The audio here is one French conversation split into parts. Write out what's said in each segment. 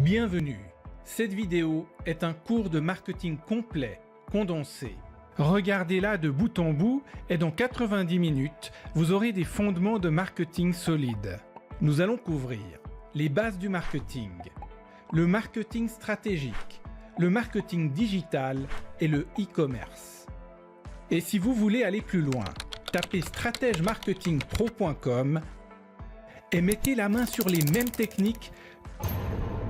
Bienvenue. Cette vidéo est un cours de marketing complet, condensé. Regardez-la de bout en bout et dans 90 minutes, vous aurez des fondements de marketing solides. Nous allons couvrir les bases du marketing, le marketing stratégique, le marketing digital et le e-commerce. Et si vous voulez aller plus loin, tapez stratègemarketingpro.com et mettez la main sur les mêmes techniques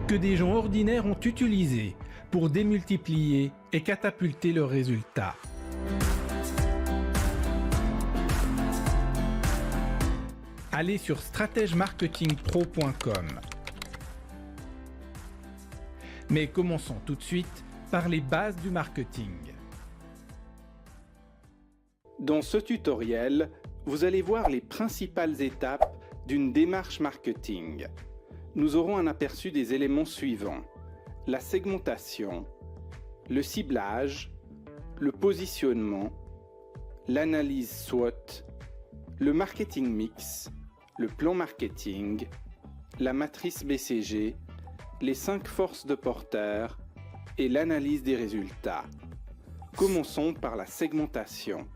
que des gens ordinaires ont utilisées pour démultiplier et catapulter leurs résultats. Allez sur stratègemarketingpro.com. Mais commençons tout de suite par les bases du marketing. Dans ce tutoriel, vous allez voir les principales étapes d'une démarche marketing. Nous aurons un aperçu des éléments suivants: la segmentation, le ciblage, le positionnement, l'analyse SWOT, le marketing mix, le plan marketing, la matrice BCG, les 5 forces de porteur et l'analyse des résultats. Commençons par la segmentation.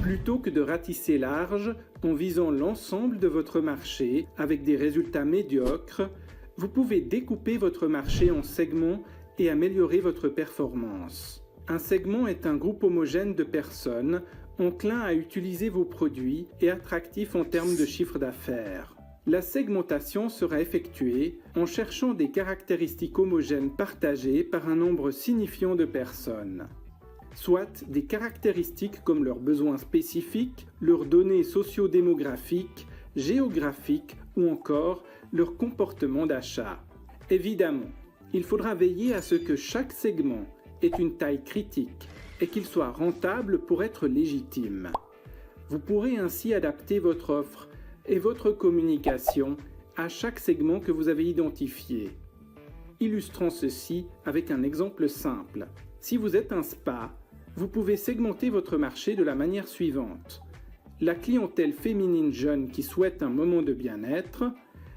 Plutôt que de ratisser large en visant l'ensemble de votre marché avec des résultats médiocres, vous pouvez découper votre marché en segments et améliorer votre performance. Un segment est un groupe homogène de personnes enclins à utiliser vos produits et attractifs en termes de chiffre d'affaires. La segmentation sera effectuée en cherchant des caractéristiques homogènes partagées par un nombre signifiant de personnes. Soit des caractéristiques comme leurs besoins spécifiques, leurs données socio-démographiques, géographiques ou encore leur comportement d'achat. Évidemment, il faudra veiller à ce que chaque segment ait une taille critique et qu'il soit rentable pour être légitime. Vous pourrez ainsi adapter votre offre et votre communication à chaque segment que vous avez identifié. Illustrons ceci avec un exemple simple. Si vous êtes un spa, vous pouvez segmenter votre marché de la manière suivante: la clientèle féminine jeune qui souhaite un moment de bien-être,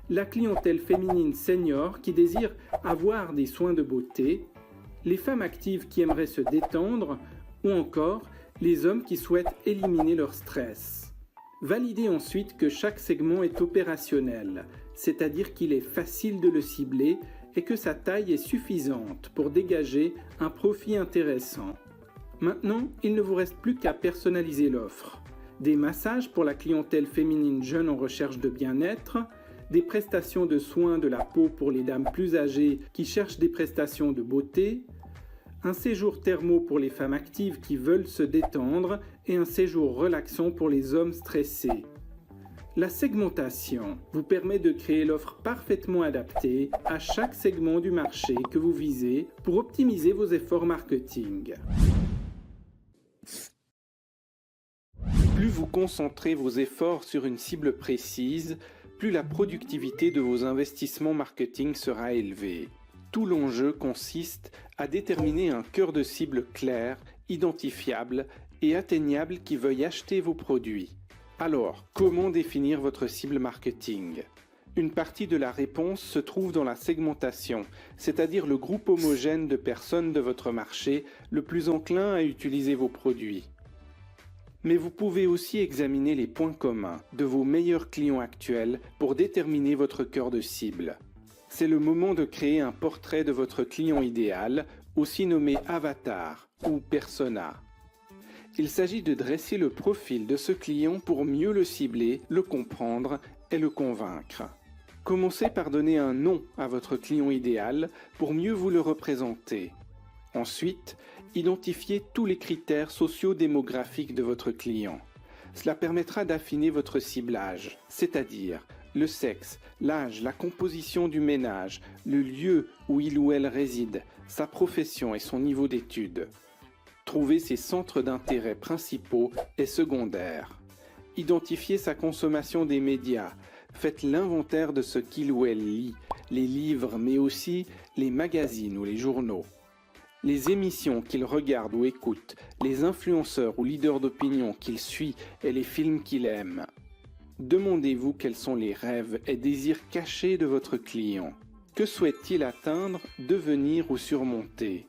la clientèle féminine senior qui désire avoir des soins de beauté, les femmes actives qui aimeraient se détendre ou encore les hommes qui souhaitent éliminer leur stress. Validez ensuite que chaque segment est opérationnel, c'est-à-dire qu'il est facile de le cibler et que sa taille est suffisante pour dégager un profit intéressant. Maintenant, il ne vous reste plus qu'à personnaliser l'offre. Des massages pour la clientèle féminine jeune en recherche de bien-être, des prestations de soins de la peau pour les dames plus âgées qui cherchent des prestations de beauté, un séjour thermo pour les femmes actives qui veulent se détendre et un séjour relaxant pour les hommes stressés. La segmentation vous permet de créer l'offre parfaitement adaptée à chaque segment du marché que vous visez pour optimiser vos efforts marketing. Plus vous concentrez vos efforts sur une cible précise, plus la productivité de vos investissements marketing sera élevée. Tout l'enjeu consiste à déterminer un cœur de cible clair, identifiable et atteignable qui veuille acheter vos produits. Alors, comment définir votre cible marketing ? Une partie de la réponse se trouve dans la segmentation, c'est-à-dire le groupe homogène de personnes de votre marché le plus enclin à utiliser vos produits. Mais vous pouvez aussi examiner les points communs de vos meilleurs clients actuels pour déterminer votre cœur de cible. C'est le moment de créer un portrait de votre client idéal, aussi nommé avatar ou persona. Il s'agit de dresser le profil de ce client pour mieux le cibler, le comprendre et le convaincre. Commencez par donner un nom à votre client idéal pour mieux vous le représenter. Ensuite, identifiez tous les critères socio-démographiques de votre client. Cela permettra d'affiner votre ciblage, c'est-à-dire le sexe, l'âge, la composition du ménage, le lieu où il ou elle réside, sa profession et son niveau d'études. Trouvez ses centres d'intérêt principaux et secondaires. Identifiez sa consommation des médias. Faites l'inventaire de ce qu'il ou elle lit, les livres mais aussi les magazines ou les journaux. Les émissions qu'il regarde ou écoute, les influenceurs ou leaders d'opinion qu'il suit et les films qu'il aime. Demandez-vous quels sont les rêves et désirs cachés de votre client. Que souhaite-t-il atteindre, devenir ou surmonter?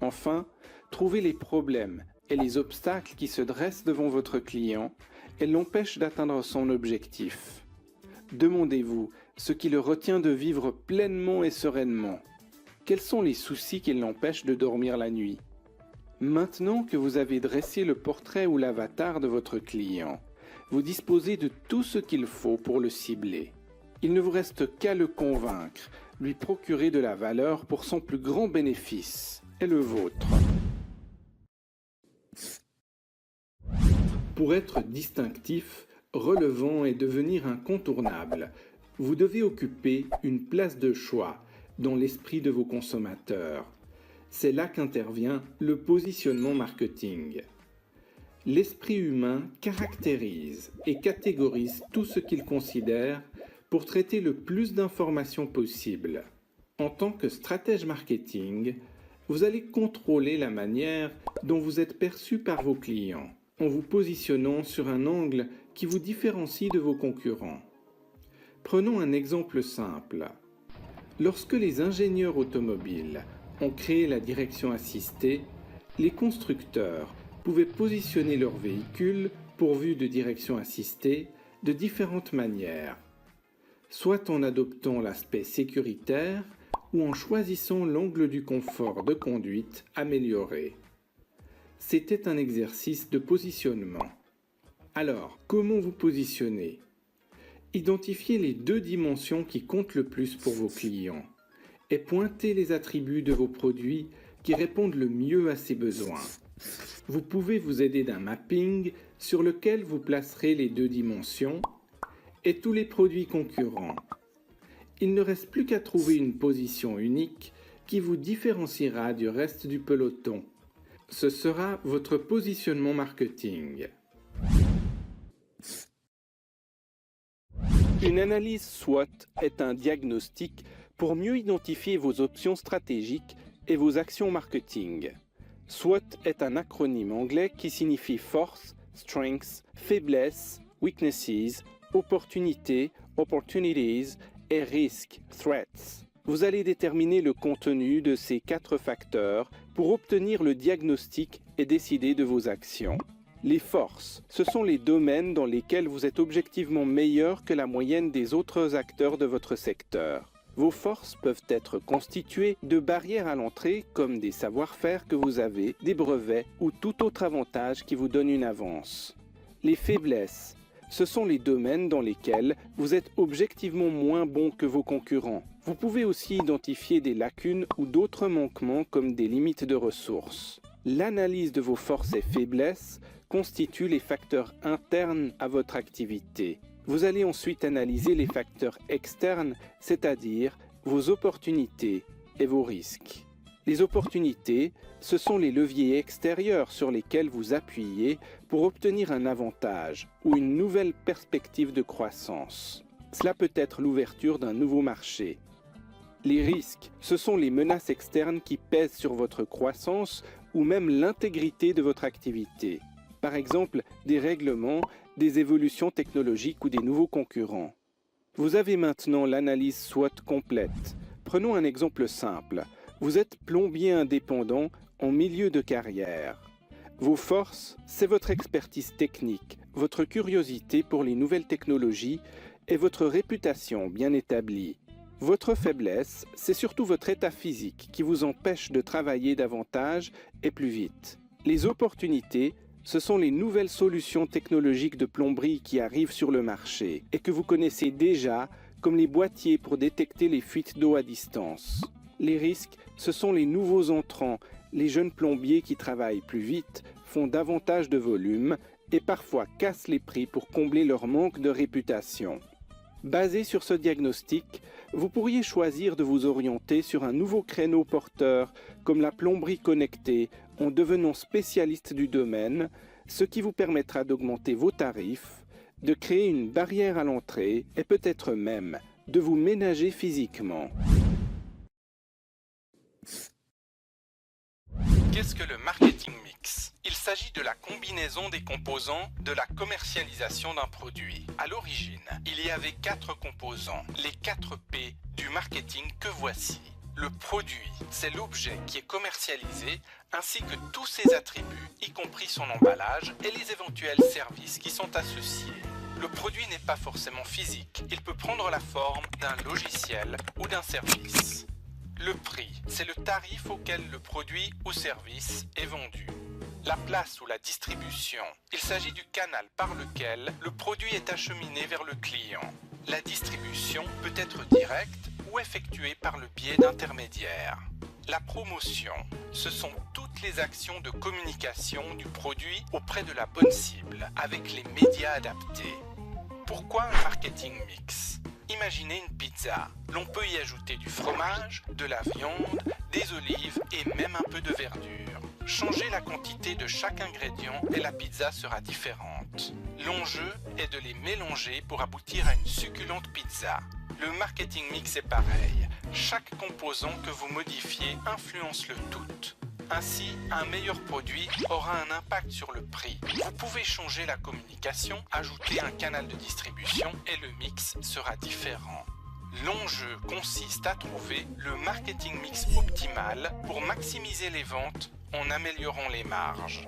Enfin, trouvez les problèmes et les obstacles qui se dressent devant votre client et l'empêchent d'atteindre son objectif. Demandez-vous ce qui le retient de vivre pleinement et sereinement. Quels sont les soucis qui l'empêchent de dormir la nuit? Maintenant que vous avez dressé le portrait ou l'avatar de votre client, vous disposez de tout ce qu'il faut pour le cibler. Il ne vous reste qu'à le convaincre, lui procurer de la valeur pour son plus grand bénéfice et le vôtre. Pour être distinctif, relevant et devenir incontournable, vous devez occuper une place de choix dans l'esprit de vos consommateurs. C'est là qu'intervient le positionnement marketing. L'esprit humain caractérise et catégorise tout ce qu'il considère pour traiter le plus d'informations possible. En tant que stratège marketing, vous allez contrôler la manière dont vous êtes perçu par vos clients, en vous positionnant sur un angle qui vous différencie de vos concurrents. Prenons un exemple simple. Lorsque les ingénieurs automobiles ont créé la direction assistée, les constructeurs pouvaient positionner leurs véhicules pourvus de direction assistée de différentes manières, soit en adoptant l'aspect sécuritaire ou en choisissant l'angle du confort de conduite amélioré. C'était un exercice de positionnement. Alors, comment vous positionner? Identifiez les deux dimensions qui comptent le plus pour vos clients et pointez les attributs de vos produits qui répondent le mieux à ses besoins. Vous pouvez vous aider d'un mapping sur lequel vous placerez les deux dimensions et tous les produits concurrents. Il ne reste plus qu'à trouver une position unique qui vous différenciera du reste du peloton. Ce sera votre positionnement marketing. Une analyse SWOT est un diagnostic pour mieux identifier vos options stratégiques et vos actions marketing. SWOT est un acronyme anglais qui signifie force, strengths, faiblesse, weaknesses, opportunités, opportunities et risques, threats. Vous allez déterminer le contenu de ces 4 facteurs pour obtenir le diagnostic et décider de vos actions. Les forces, ce sont les domaines dans lesquels vous êtes objectivement meilleur que la moyenne des autres acteurs de votre secteur. Vos forces peuvent être constituées de barrières à l'entrée comme des savoir-faire que vous avez, des brevets ou tout autre avantage qui vous donne une avance. Les faiblesses, ce sont les domaines dans lesquels vous êtes objectivement moins bon que vos concurrents. Vous pouvez aussi identifier des lacunes ou d'autres manquements comme des limites de ressources. L'analyse de vos forces et faiblesses constitue les facteurs internes à votre activité. Vous allez ensuite analyser les facteurs externes, c'est-à-dire vos opportunités et vos risques. Les opportunités, ce sont les leviers extérieurs sur lesquels vous appuyez pour obtenir un avantage ou une nouvelle perspective de croissance. Cela peut être l'ouverture d'un nouveau marché. Les risques, ce sont les menaces externes qui pèsent sur votre croissance ou même l'intégrité de votre activité. Par exemple, des règlements, des évolutions technologiques ou des nouveaux concurrents. Vous avez maintenant l'analyse SWOT complète. Prenons un exemple simple. Vous êtes plombier indépendant en milieu de carrière. Vos forces, c'est votre expertise technique, votre curiosité pour les nouvelles technologies et votre réputation bien établie. Votre faiblesse, c'est surtout votre état physique qui vous empêche de travailler davantage et plus vite. Les opportunités, ce sont les nouvelles solutions technologiques de plomberie qui arrivent sur le marché et que vous connaissez déjà, comme les boîtiers pour détecter les fuites d'eau à distance. Les risques, ce sont les nouveaux entrants, les jeunes plombiers qui travaillent plus vite, font davantage de volume et parfois cassent les prix pour combler leur manque de réputation. Basé sur ce diagnostic, vous pourriez choisir de vous orienter sur un nouveau créneau porteur comme la plomberie connectée en devenant spécialiste du domaine, ce qui vous permettra d'augmenter vos tarifs, de créer une barrière à l'entrée et peut-être même de vous ménager physiquement. Qu'est-ce que le marketing mix? Il s'agit de la combinaison des composants de la commercialisation d'un produit. À l'origine, il y avait 4 composants, les 4 P du marketing que voici. Le produit, c'est l'objet qui est commercialisé ainsi que tous ses attributs, y compris son emballage et les éventuels services qui sont associés. Le produit n'est pas forcément physique, il peut prendre la forme d'un logiciel ou d'un service. Le prix, c'est le tarif auquel le produit ou service est vendu. La place ou la distribution, il s'agit du canal par lequel le produit est acheminé vers le client. La distribution peut être directe ou effectuée par le biais d'intermédiaires. La promotion, ce sont toutes les actions de communication du produit auprès de la bonne cible, avec les médias adaptés. Pourquoi un marketing mix? Imaginez une pizza. L'on peut y ajouter du fromage, de la viande, des olives et même un peu de verdure. Changez la quantité de chaque ingrédient et la pizza sera différente. L'enjeu est de les mélanger pour aboutir à une succulente pizza. Le marketing mix est pareil. Chaque composant que vous modifiez influence le tout. Ainsi, un meilleur produit aura un impact sur le prix. Vous pouvez changer la communication, ajouter un canal de distribution et le mix sera différent. L'enjeu consiste à trouver le marketing mix optimal pour maximiser les ventes en améliorant les marges.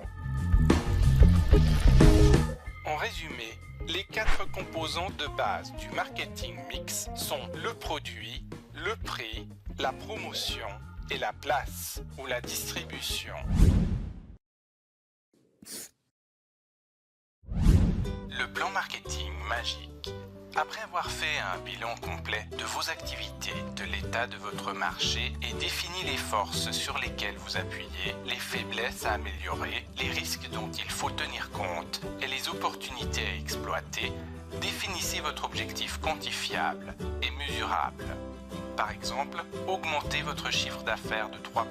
En résumé, les 4 composants de base du marketing mix sont le produit, le prix, la promotion et la place ou la distribution. Le plan marketing magique. Après avoir fait un bilan complet de vos activités, de l'état de votre marché et défini les forces sur lesquelles vous appuyez, les faiblesses à améliorer, les risques dont il faut tenir compte et les opportunités à exploiter, définissez votre objectif quantifiable et mesurable. Par exemple, augmentez votre chiffre d'affaires de 3%.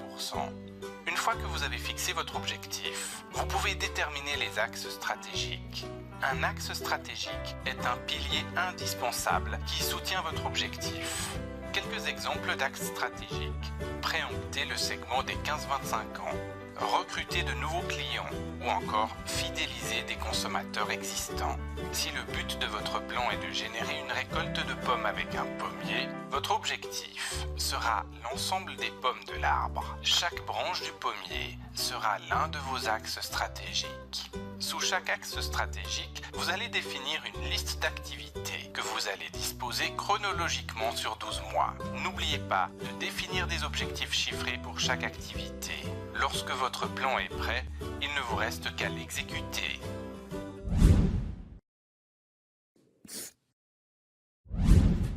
Une fois que vous avez fixé votre objectif, vous pouvez déterminer les axes stratégiques. Un axe stratégique est un pilier indispensable qui soutient votre objectif. Quelques exemples d'axes stratégiques. Préempter le segment des 15-25 ans. Recruter de nouveaux clients ou encore fidéliser des consommateurs existants. Si le but de votre plan est de générer une récolte de pommes avec un pommier, votre objectif sera l'ensemble des pommes de l'arbre. Chaque branche du pommier sera l'un de vos axes stratégiques. Sous chaque axe stratégique, vous allez définir une liste d'activités que vous allez disposer chronologiquement sur 12 mois. N'oubliez pas de définir des objectifs chiffrés pour chaque activité. Lorsque votre plan est prêt, il ne vous reste qu'à l'exécuter.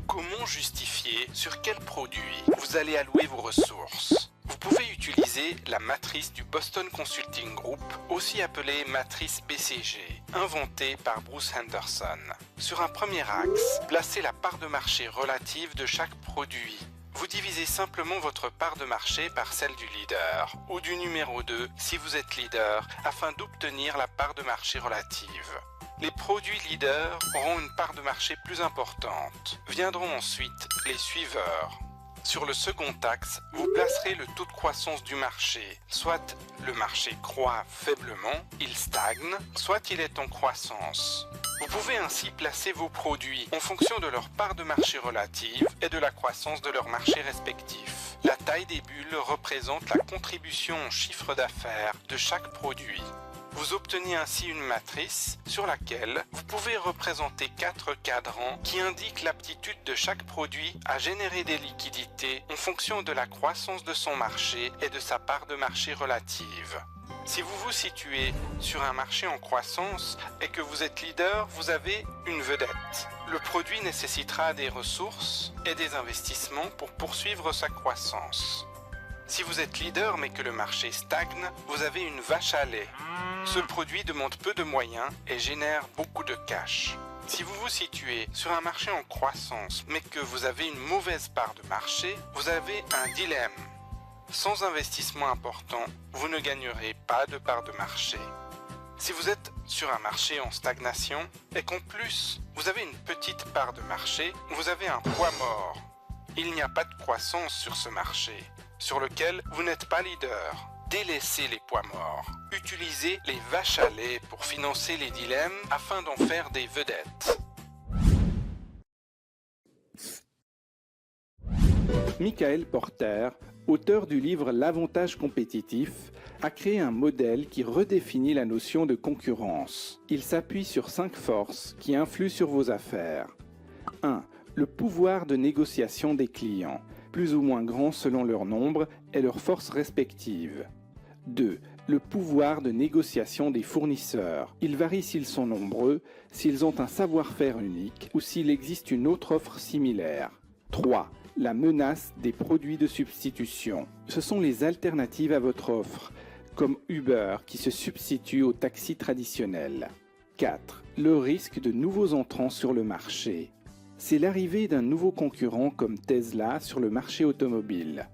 Comment justifier sur quel produit vous allez allouer vos ressources? Vous pouvez utiliser la matrice du Boston Consulting Group, aussi appelée matrice BCG, inventée par Bruce Henderson. Sur un premier axe, placez la part de marché relative de chaque produit. Vous divisez simplement votre part de marché par celle du leader ou du numéro 2 si vous êtes leader afin d'obtenir la part de marché relative. Les produits leaders auront une part de marché plus importante. Viendront ensuite les suiveurs. Sur le second axe, vous placerez le taux de croissance du marché. Soit le marché croît faiblement, il stagne, soit il est en croissance. Vous pouvez ainsi placer vos produits en fonction de leur part de marché relative et de la croissance de leur marché respectif. La taille des bulles représente la contribution en chiffre d'affaires de chaque produit. Vous obtenez ainsi une matrice sur laquelle vous pouvez représenter 4 cadrans qui indiquent l'aptitude de chaque produit à générer des liquidités en fonction de la croissance de son marché et de sa part de marché relative. Si vous vous situez sur un marché en croissance et que vous êtes leader, vous avez une vedette. Le produit nécessitera des ressources et des investissements pour poursuivre sa croissance. Si vous êtes leader mais que le marché stagne, vous avez une vache à lait. Ce produit demande peu de moyens et génère beaucoup de cash. Si vous vous situez sur un marché en croissance mais que vous avez une mauvaise part de marché, vous avez un dilemme. Sans investissement important, vous ne gagnerez pas de part de marché. Si vous êtes sur un marché en stagnation et qu'en plus vous avez une petite part de marché, vous avez un poids mort. Il n'y a pas de croissance sur ce marché, sur lequel vous n'êtes pas leader. Délaissez les poids morts. Utilisez les vaches à lait pour financer les dilemmes afin d'en faire des vedettes. Michael Porter, auteur du livre L'avantage compétitif, a créé un modèle qui redéfinit la notion de concurrence. Il s'appuie sur 5 forces qui influent sur vos affaires. 1. Le pouvoir de négociation des clients, plus ou moins grand selon leur nombre et leurs forces respectives. 2. Le pouvoir de négociation des fournisseurs. Il varie s'ils sont nombreux, s'ils ont un savoir-faire unique ou s'il existe une autre offre similaire. 3. La menace des produits de substitution. Ce sont les alternatives à votre offre, comme Uber qui se substitue au taxi traditionnel. 4. Le risque de nouveaux entrants sur le marché. C'est l'arrivée d'un nouveau concurrent comme Tesla sur le marché automobile.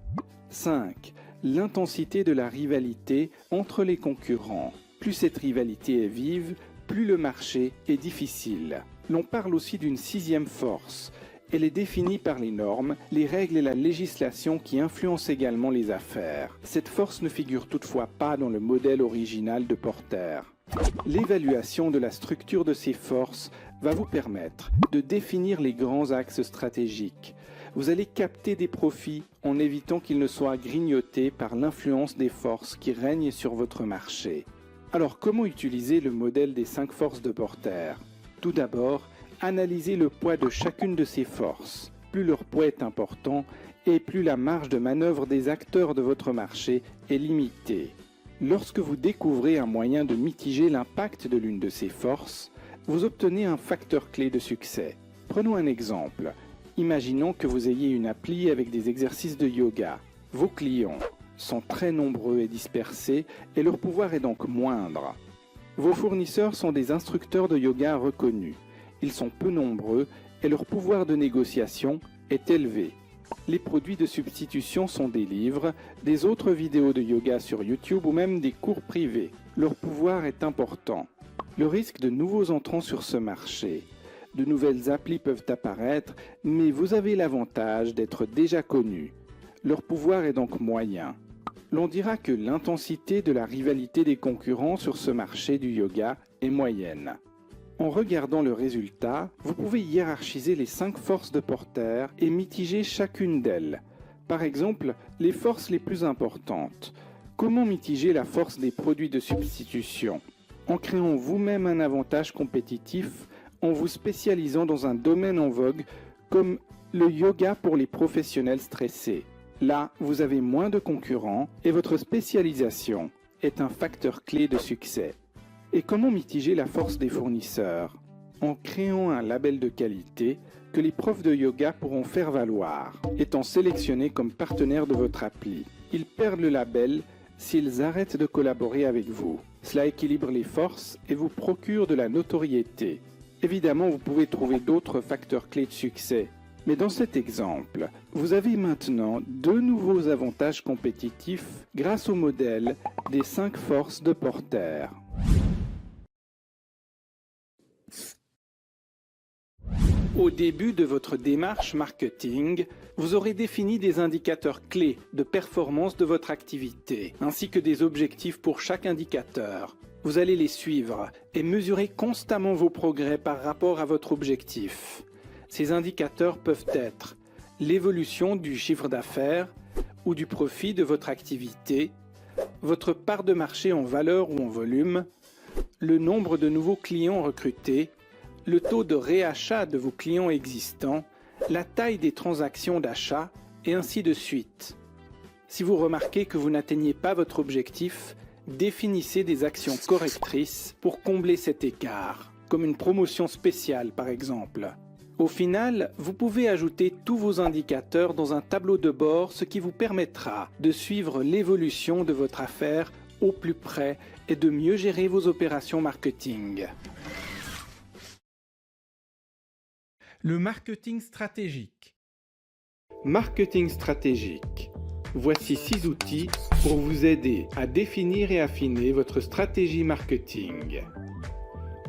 5. L'intensité de la rivalité entre les concurrents. Plus cette rivalité est vive, plus le marché est difficile. L'on parle aussi d'une 6e force. Elle est définie par les normes, les règles et la législation qui influencent également les affaires. Cette force ne figure toutefois pas dans le modèle original de Porter. L'évaluation de la structure de ces forces va vous permettre de définir les grands axes stratégiques. Vous allez capter des profits en évitant qu'ils ne soient grignotés par l'influence des forces qui règnent sur votre marché. Alors comment utiliser le modèle des 5 forces de Porter? Tout d'abord, analysez le poids de chacune de ces forces. Plus leur poids est important et plus la marge de manœuvre des acteurs de votre marché est limitée. Lorsque vous découvrez un moyen de mitiger l'impact de l'une de ces forces, vous obtenez un facteur clé de succès. Prenons un exemple. Imaginons que vous ayez une appli avec des exercices de yoga. Vos clients sont très nombreux et dispersés et leur pouvoir est donc moindre. Vos fournisseurs sont des instructeurs de yoga reconnus. Ils sont peu nombreux et leur pouvoir de négociation est élevé. Les produits de substitution sont des livres, des autres vidéos de yoga sur YouTube ou même des cours privés. Leur pouvoir est important. Le risque de nouveaux entrants sur ce marché. De nouvelles applis peuvent apparaître, mais vous avez l'avantage d'être déjà connu. Leur pouvoir est donc moyen. L'on dira que l'intensité de la rivalité des concurrents sur ce marché du yoga est moyenne. En regardant le résultat, vous pouvez hiérarchiser les 5 forces de Porter et mitiger chacune d'elles. Par exemple, les forces les plus importantes. Comment mitiger la force des produits de substitution? En créant vous-même un avantage compétitif, en vous spécialisant dans un domaine en vogue comme le yoga pour les professionnels stressés. Là, vous avez moins de concurrents et votre spécialisation est un facteur clé de succès. Et comment mitiger la force des fournisseurs? En créant un label de qualité que les profs de yoga pourront faire valoir, étant sélectionnés comme partenaires de votre appli. Ils perdent le label s'ils arrêtent de collaborer avec vous. Cela équilibre les forces et vous procure de la notoriété. Évidemment, vous pouvez trouver d'autres facteurs clés de succès. Mais dans cet exemple, vous avez maintenant 2 nouveaux avantages compétitifs grâce au modèle des 5 forces de Porter. Au début de votre démarche marketing, vous aurez défini des indicateurs clés de performance de votre activité, ainsi que des objectifs pour chaque indicateur. Vous allez les suivre et mesurer constamment vos progrès par rapport à votre objectif. Ces indicateurs peuvent être l'évolution du chiffre d'affaires ou du profit de votre activité, votre part de marché en valeur ou en volume, le nombre de nouveaux clients recrutés, le taux de réachat de vos clients existants, la taille des transactions d'achat, et ainsi de suite. Si vous remarquez que vous n'atteignez pas votre objectif, définissez des actions correctrices pour combler cet écart, comme une promotion spéciale par exemple. Au final, vous pouvez ajouter tous vos indicateurs dans un tableau de bord, ce qui vous permettra de suivre l'évolution de votre affaire au plus près et de mieux gérer vos opérations marketing. Le marketing stratégique. Marketing stratégique. Voici 6 outils pour vous aider à définir et affiner votre stratégie marketing.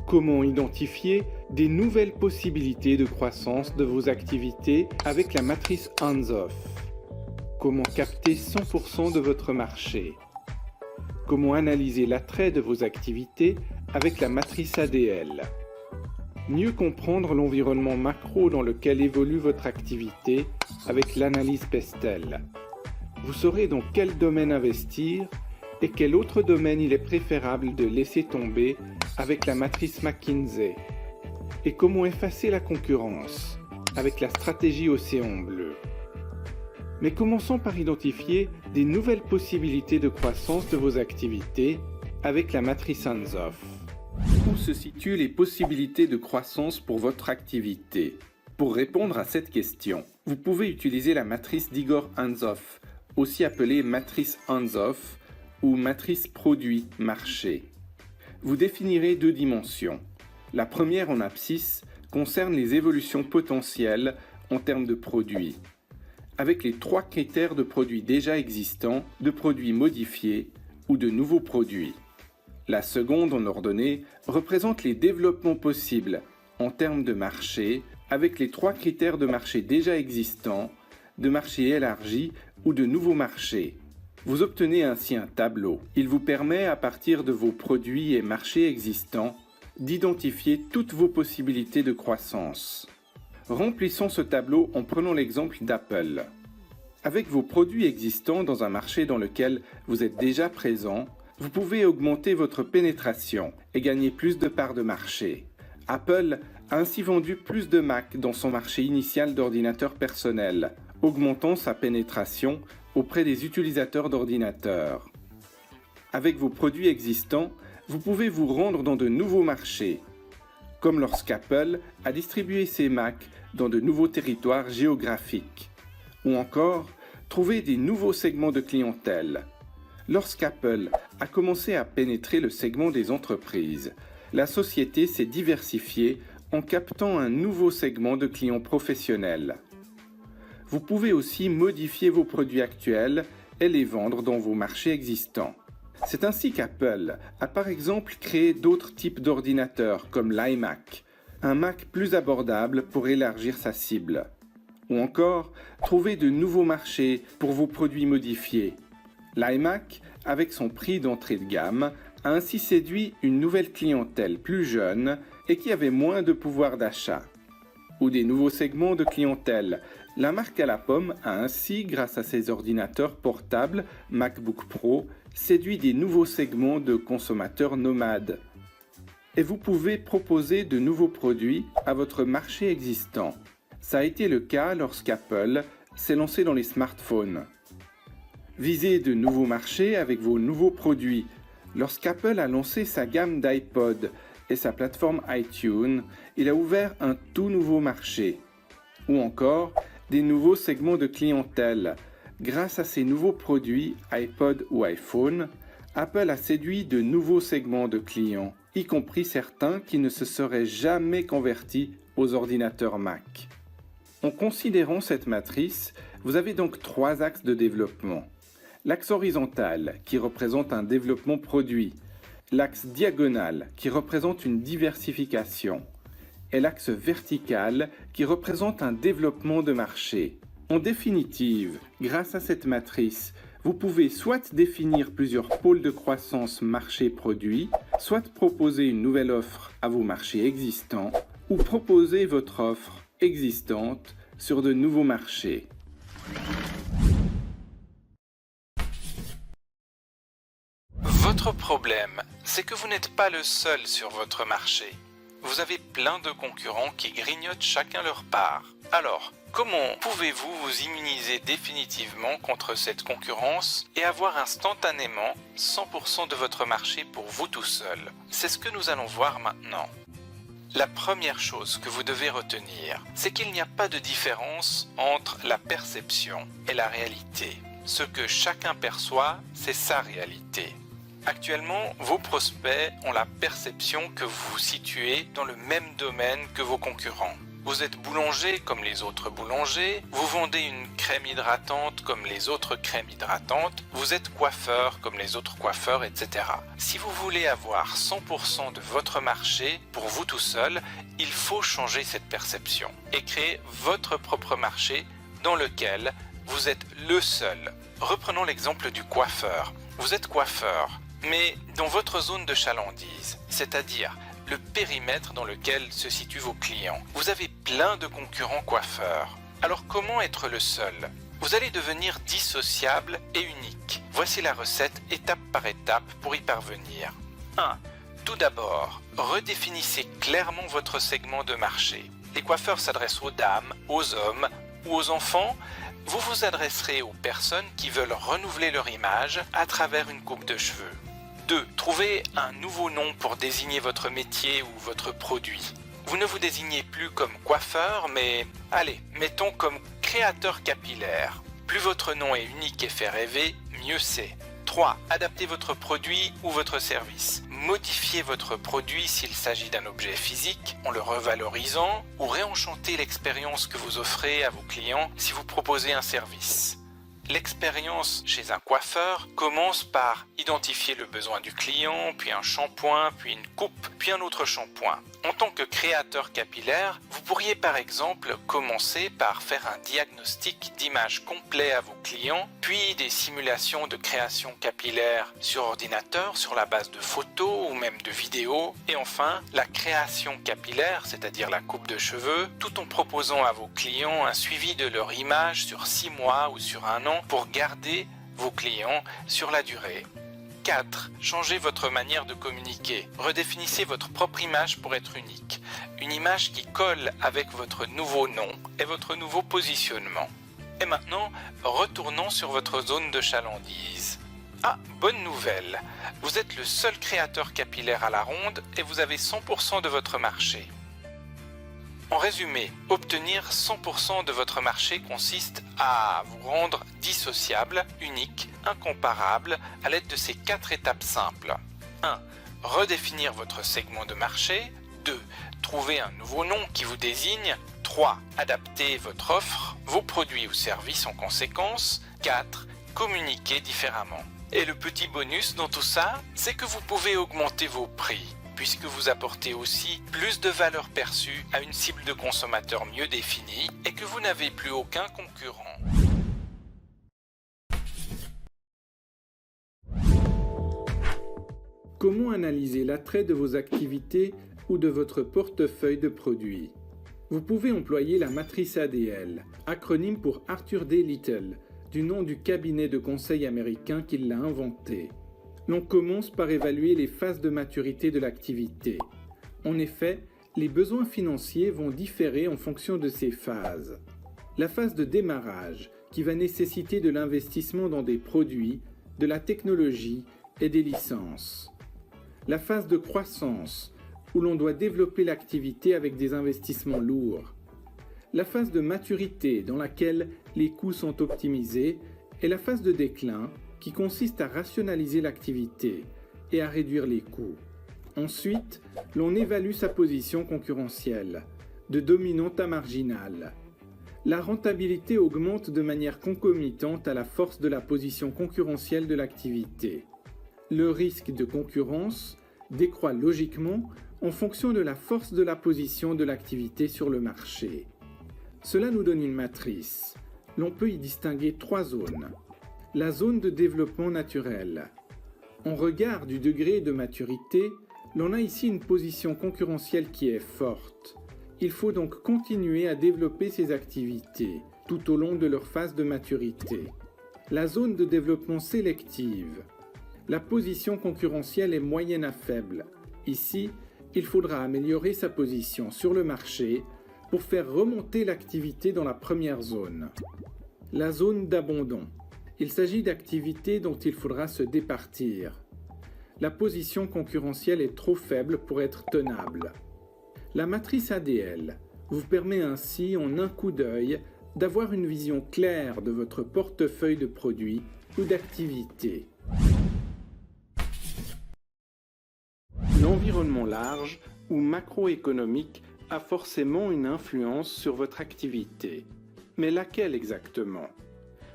Comment identifier des nouvelles possibilités de croissance de vos activités avec la matrice hands-off. Comment capter 100% de votre marché. comment analyser l'attrait de vos activités avec la matrice ADL. Mieux comprendre l'environnement macro dans lequel évolue votre activité avec l'analyse Pestel. Vous saurez dans quel domaine investir et quel autre domaine il est préférable de laisser tomber avec la matrice McKinsey. Et comment effacer la concurrence avec la stratégie Océan Bleu. Mais commençons par identifier des nouvelles possibilités de croissance de vos activités avec la matrice Hands-Off. Où se situent les possibilités de croissance pour votre activité? Pour répondre à cette question, vous pouvez utiliser la matrice d'Igor Hands-Off, aussi appelée matrice Hands-Off ou matrice produit-marché. Vous définirez deux dimensions. La première en abscisse concerne les évolutions potentielles en termes de produits, avec les 3 critères de produits déjà existants, de produits modifiés ou de nouveaux produits. La seconde en ordonnée représente les développements possibles en termes de marché, avec les 3 critères de marché déjà existants, de marché élargi ou de nouveaux marchés. Vous obtenez ainsi un tableau. Il vous permet, à partir de vos produits et marchés existants, d'identifier toutes vos possibilités de croissance. Remplissons ce tableau en prenant l'exemple d'Apple. Avec vos produits existants dans un marché dans lequel vous êtes déjà présent, vous pouvez augmenter votre pénétration et gagner plus de parts de marché. Apple a ainsi vendu plus de Mac dans son marché initial d'ordinateurs personnels, augmentant sa pénétration auprès des utilisateurs d'ordinateurs. Avec vos produits existants, vous pouvez vous rendre dans de nouveaux marchés, comme lorsqu'Apple a distribué ses Mac dans de nouveaux territoires géographiques, ou encore trouver des nouveaux segments de clientèle. Lorsqu'Apple a commencé à pénétrer le segment des entreprises, la société s'est diversifiée en captant un nouveau segment de clients professionnels. Vous pouvez aussi modifier vos produits actuels et les vendre dans vos marchés existants. C'est ainsi qu'Apple a par exemple créé d'autres types d'ordinateurs comme l'iMac, un Mac plus abordable pour élargir sa cible. Ou encore, trouver de nouveaux marchés pour vos produits modifiés. L'iMac, avec son prix d'entrée de gamme, a ainsi séduit une nouvelle clientèle plus jeune et qui avait moins de pouvoir d'achat. Ou des nouveaux segments de clientèle. La marque à la pomme a ainsi, grâce à ses ordinateurs portables MacBook Pro, séduit des nouveaux segments de consommateurs nomades. Et vous pouvez proposer de nouveaux produits à votre marché existant. Ça a été le cas lorsqu'Apple s'est lancé dans les smartphones. Visez de nouveaux marchés avec vos nouveaux produits. Lorsqu'Apple a lancé sa gamme d'iPod et sa plateforme iTunes, il a ouvert un tout nouveau marché. Ou encore, des nouveaux segments de clientèle. Grâce à ces nouveaux produits, iPod ou iPhone, Apple a séduit de nouveaux segments de clients, y compris certains qui ne se seraient jamais convertis aux ordinateurs Mac. En considérant cette matrice, vous avez donc 3 axes de développement. L'axe horizontal, qui représente un développement produit, l'axe diagonal, qui représente une diversification, et l'axe vertical, qui représente un développement de marché. En définitive, grâce à cette matrice, vous pouvez soit définir plusieurs pôles de croissance marché-produit, soit proposer une nouvelle offre à vos marchés existants, ou proposer votre offre existante sur de nouveaux marchés. Votre problème, c'est que vous n'êtes pas le seul sur votre marché. Vous avez plein de concurrents qui grignotent chacun leur part. Alors, comment pouvez-vous vous immuniser définitivement contre cette concurrence et avoir instantanément 100% de votre marché pour vous tout seul? C'est ce que nous allons voir maintenant. La première chose que vous devez retenir, c'est qu'il n'y a pas de différence entre la perception et la réalité. Ce que chacun perçoit, c'est sa réalité. Actuellement, vos prospects ont la perception que vous vous situez dans le même domaine que vos concurrents. Vous êtes boulanger comme les autres boulangers, vous vendez une crème hydratante comme les autres crèmes hydratantes, vous êtes coiffeur comme les autres coiffeurs, etc. Si vous voulez avoir 100% de votre marché pour vous tout seul, il faut changer cette perception et créer votre propre marché dans lequel vous êtes le seul. Reprenons l'exemple du coiffeur. Vous êtes coiffeur. mais dans votre zone de chalandise, c'est-à-dire le périmètre dans lequel se situent vos clients. Vous avez plein de concurrents coiffeurs. Alors comment être le seul? Vous allez devenir dissociable et unique. Voici la recette étape par étape pour y parvenir. 1. Tout d'abord, redéfinissez clairement votre segment de marché. Les coiffeurs s'adressent aux dames, aux hommes ou aux enfants. Vous vous adresserez aux personnes qui veulent renouveler leur image à travers une coupe de cheveux. 2. Trouvez un nouveau nom pour désigner votre métier ou votre produit. Vous ne vous désignez plus comme coiffeur, mais allez, mettons comme créateur capillaire. Plus votre nom est unique et fait rêver, mieux c'est. 3. Adaptez votre produit ou votre service. Modifiez votre produit s'il s'agit d'un objet physique en le revalorisant ou réenchantez l'expérience que vous offrez à vos clients si vous proposez un service. L'expérience chez un coiffeur commence par identifier le besoin du client, puis un shampoing, puis une coupe, puis un autre shampoing. En tant que créateur capillaire, vous pourriez par exemple commencer par faire un diagnostic d'image complet à vos clients, puis des simulations de création capillaire sur ordinateur sur la base de photos ou même de vidéos, et enfin la création capillaire, c'est-à-dire la coupe de cheveux, tout en proposant à vos clients un suivi de leur image sur 6 mois ou sur 1 an pour garder vos clients sur la durée. 4. Changez votre manière de communiquer. Redéfinissez votre propre image pour être unique. Une image qui colle avec votre nouveau nom et votre nouveau positionnement. Et maintenant, retournons sur votre zone de chalandise. Ah, bonne nouvelle! Vous êtes le seul créateur capillaire à la ronde et vous avez 100% de votre marché. En résumé, obtenir 100% de votre marché consiste à vous rendre dissociable, unique, incomparable à l'aide de ces 4 étapes simples. 1. Redéfinir votre segment de marché. 2. Trouver un nouveau nom qui vous désigne. 3. Adapter votre offre, vos produits ou services en conséquence. 4. Communiquer différemment. Et le petit bonus dans tout ça, c'est que vous pouvez augmenter vos prix, puisque vous apportez aussi plus de valeur perçue à une cible de consommateurs mieux définie et que vous n'avez plus aucun concurrent. Comment analyser l'attrait de vos activités ou de votre portefeuille de produits? Vous pouvez employer la matrice ADL, acronyme pour Arthur D. Little, du nom du cabinet de conseil américain qui l'a inventé. L'on commence par évaluer les phases de maturité de l'activité. En effet, les besoins financiers vont différer en fonction de ces phases. La phase de démarrage, qui va nécessiter de l'investissement dans des produits, de la technologie et des licences. La phase de croissance, où l'on doit développer l'activité avec des investissements lourds. La phase de maturité, dans laquelle les coûts sont optimisés, et la phase de déclin, qui consiste à rationaliser l'activité et à réduire les coûts. Ensuite, l'on évalue sa position concurrentielle, de dominante à marginale. La rentabilité augmente de manière concomitante à la force de la position concurrentielle de l'activité. Le risque de concurrence décroît logiquement en fonction de la force de la position de l'activité sur le marché. Cela nous donne une matrice. L'on peut y distinguer 3 zones. La zone de développement naturel. En regard du degré de maturité, l'on a ici une position concurrentielle qui est forte. Il faut donc continuer à développer ces activités tout au long de leur phase de maturité. La zone de développement sélective. La position concurrentielle est moyenne à faible. Ici, il faudra améliorer sa position sur le marché pour faire remonter l'activité dans la première zone. La zone d'abandon. Il s'agit d'activités dont il faudra se départir. La position concurrentielle est trop faible pour être tenable. La matrice ADL vous permet ainsi, en un coup d'œil, d'avoir une vision claire de votre portefeuille de produits ou d'activités. L'environnement large ou macroéconomique a forcément une influence sur votre activité. Mais laquelle exactement?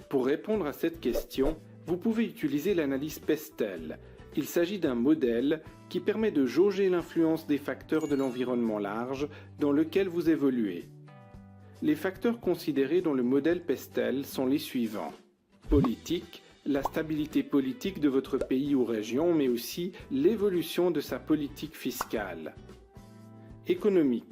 Pour répondre à cette question, vous pouvez utiliser l'analyse Pestel. Il s'agit d'un modèle qui permet de jauger l'influence des facteurs de l'environnement large dans lequel vous évoluez. Les facteurs considérés dans le modèle Pestel sont les suivants: politique, la stabilité politique de votre pays ou région, mais aussi l'évolution de sa politique fiscale. Économique.